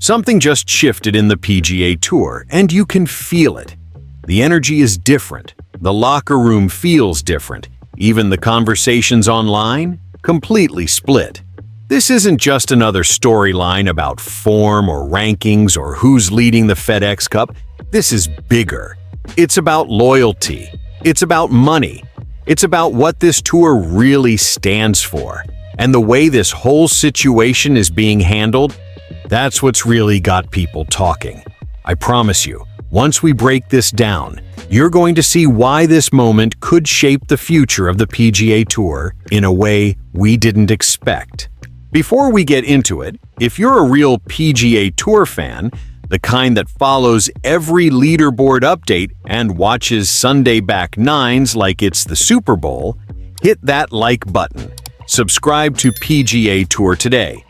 Something just shifted in the PGA Tour, and you can feel it. The energy is different. The locker room feels different. Even the conversations online, completely split. This isn't just another storyline about form or rankings or who's leading the FedEx Cup. This is bigger. It's about loyalty. It's about money. It's about what this tour really stands for. And the way this whole situation is being handled, that's what's really got people talking. I promise you, once we break this down, you're going to see why this moment could shape the future of the PGA Tour in a way we didn't expect. Before we get into it, if you're a real PGA Tour fan, the kind that follows every leaderboard update and watches Sunday back nines like it's the Super Bowl, hit that like button. Subscribe to PGA Tour Today.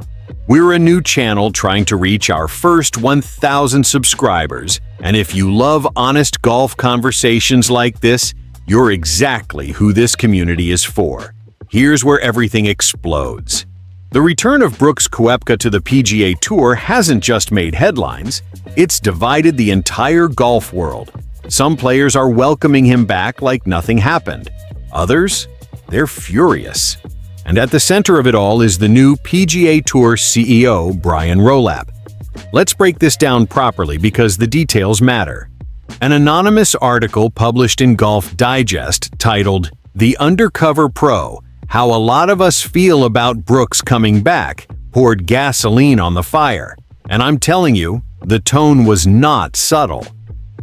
We're a new channel trying to reach our first 1,000 subscribers, and if you love honest golf conversations like this, you're exactly who this community is for. Here's where everything explodes. The return of Brooks Koepka to the PGA Tour hasn't just made headlines, it's divided the entire golf world. Some players are welcoming him back like nothing happened. Others, they're furious. And at the center of it all is the new PGA Tour CEO, Brian Rowlap. Let's break this down properly because the details matter. An anonymous article published in Golf Digest titled, "The Undercover Pro: How a Lot of Us Feel About Brooks Coming Back," poured gasoline on the fire. And I'm telling you, the tone was not subtle.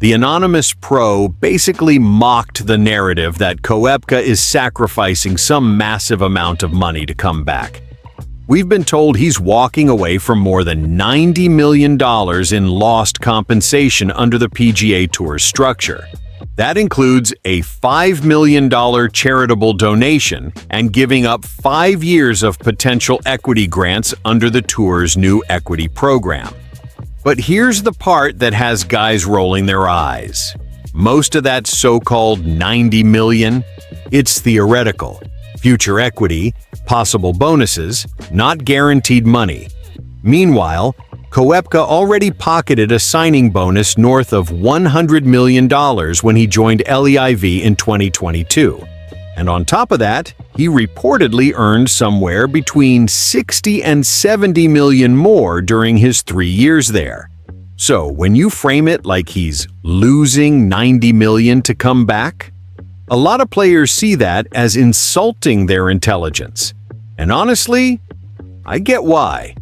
The anonymous pro basically mocked the narrative that Koepka is sacrificing some massive amount of money to come back. We've been told he's walking away from more than $90 million in lost compensation under the PGA Tour structure. That includes a $5 million charitable donation and giving up 5 years of potential equity grants under the tour's new equity program. But here's the part that has guys rolling their eyes. Most of that so-called $90 million, it's theoretical. Future equity, possible bonuses, not guaranteed money. Meanwhile, Koepka already pocketed a signing bonus north of $100 million when he joined LAIV in 2022. And on top of that, he reportedly earned somewhere between 60 and 70 million more during his 3 years there. So when you frame it like he's losing 90 million to come back, a lot of players see that as insulting their intelligence. And honestly, I get why.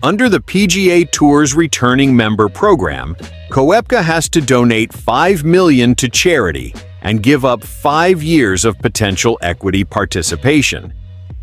Under the PGA Tour's returning member program, Koepka has to donate $5 million to charity and give up 5 years of potential equity participation.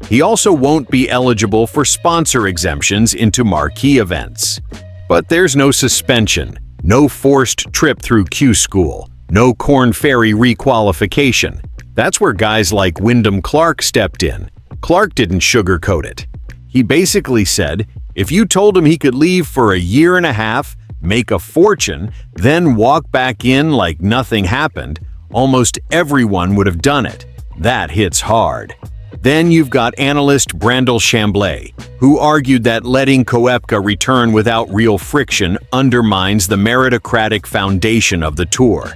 He also won't be eligible for sponsor exemptions into marquee events. But there's no suspension, no forced trip through Q School, no Korn Ferry requalification. That's where guys like Wyndham Clark stepped in. Clark didn't sugarcoat it. He basically said, if you told him he could leave for a year and a half, make a fortune, then walk back in like nothing happened, almost everyone would have done it. That hits hard. Then you've got analyst Brandel Chamblee, who argued that letting Koepka return without real friction undermines the meritocratic foundation of the tour.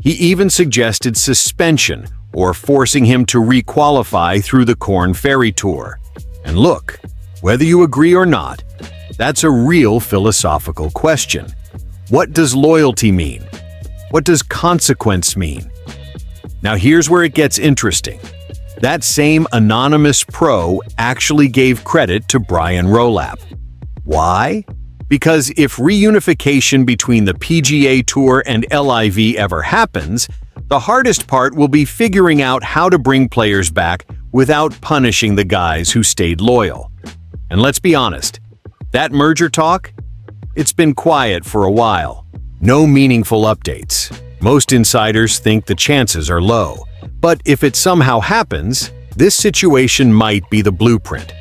He even suggested suspension or forcing him to requalify through the Korn Ferry Tour. And look, whether you agree or not, that's a real philosophical question. What does loyalty mean? What does consequence mean? Now here's where it gets interesting. That same anonymous pro actually gave credit to Brian Rowlap. Why? Because if reunification between the PGA Tour and LIV ever happens, the hardest part will be figuring out how to bring players back without punishing the guys who stayed loyal. And let's be honest, that merger talk? It's been quiet for a while. No meaningful updates. Most insiders think the chances are low. But if it somehow happens, this situation might be the blueprint.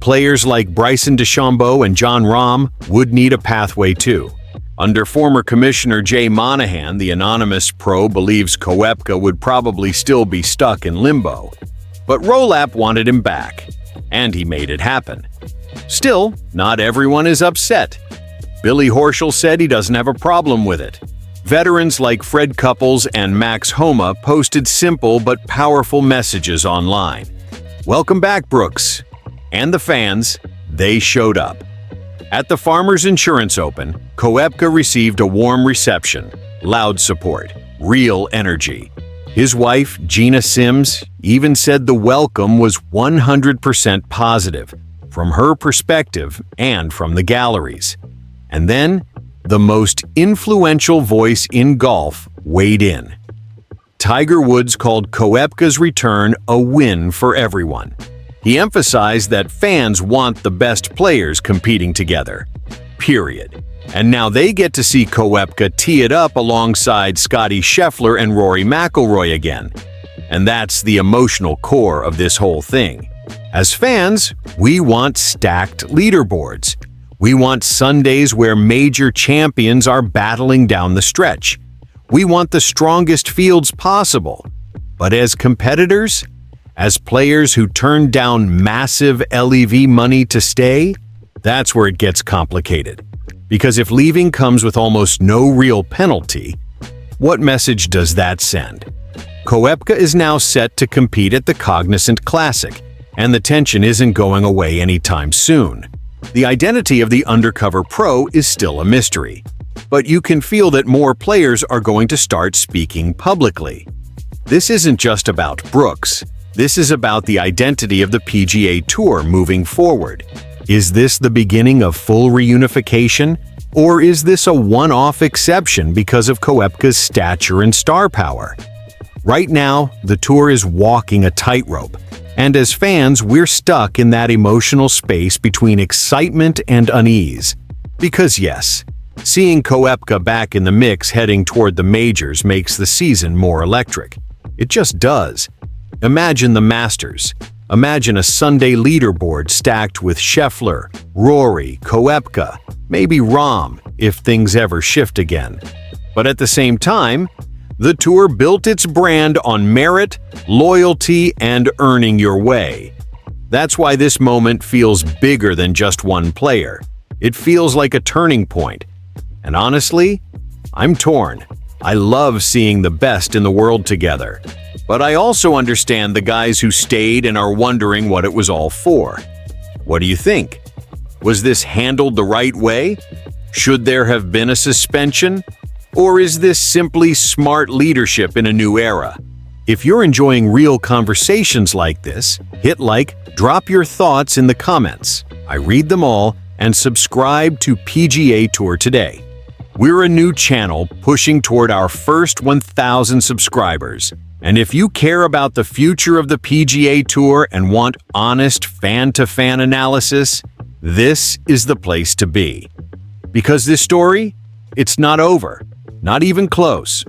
Players like Bryson DeChambeau and Jon Rahm would need a pathway too. Under former Commissioner Jay Monahan, the anonymous pro believes Koepka would probably still be stuck in limbo. But Rowlap wanted him back, and he made it happen. Still, not everyone is upset. Billy Horschel said he doesn't have a problem with it. Veterans like Fred Couples and Max Homa posted simple but powerful messages online. Welcome back, Brooks. And the fans, they showed up. At the Farmers Insurance Open, Koepka received a warm reception, loud support, real energy. His wife, Gina Sims, even said the welcome was 100% positive, from her perspective and from the galleries. And then, the most influential voice in golf weighed in. Tiger Woods called Koepka's return a win for everyone. He emphasized that fans want the best players competing together. Period. And now they get to see Koepka tee it up alongside Scottie Scheffler and Rory McIlroy again. And that's the emotional core of this whole thing. As fans, we want stacked leaderboards. We want Sundays where major champions are battling down the stretch. We want the strongest fields possible. But as competitors, as players who turn down massive LEV money to stay, that's where it gets complicated. Because if leaving comes with almost no real penalty, what message does that send? Koepka is now set to compete at the Cognizant Classic, and the tension isn't going away anytime soon. The identity of the undercover pro is still a mystery, but you can feel that more players are going to start speaking publicly. This isn't just about Brooks. This is about the identity of the PGA Tour moving forward. Is this the beginning of full reunification, or is this a one-off exception because of Koepka's stature and star power? Right now, the tour is walking a tightrope, and as fans, we're stuck in that emotional space between excitement and unease. Because yes, seeing Koepka back in the mix heading toward the majors makes the season more electric. It just does. Imagine the Masters. Imagine a Sunday leaderboard stacked with Scheffler, Rory, Koepka, maybe Rahm, if things ever shift again. But at the same time, the tour built its brand on merit, loyalty, and earning your way. That's why this moment feels bigger than just one player. It feels like a turning point. And honestly, I'm torn. I love seeing the best in the world together. But I also understand the guys who stayed and are wondering what it was all for. What do you think? Was this handled the right way? Should there have been a suspension? Or is this simply smart leadership in a new era? If you're enjoying real conversations like this, hit like, drop your thoughts in the comments. I read them all, and subscribe to PGA Tour Today. We're a new channel pushing toward our first 1,000 subscribers. And if you care about the future of the PGA Tour and want honest fan-to-fan analysis, this is the place to be. Because this story, it's not over. Not even close.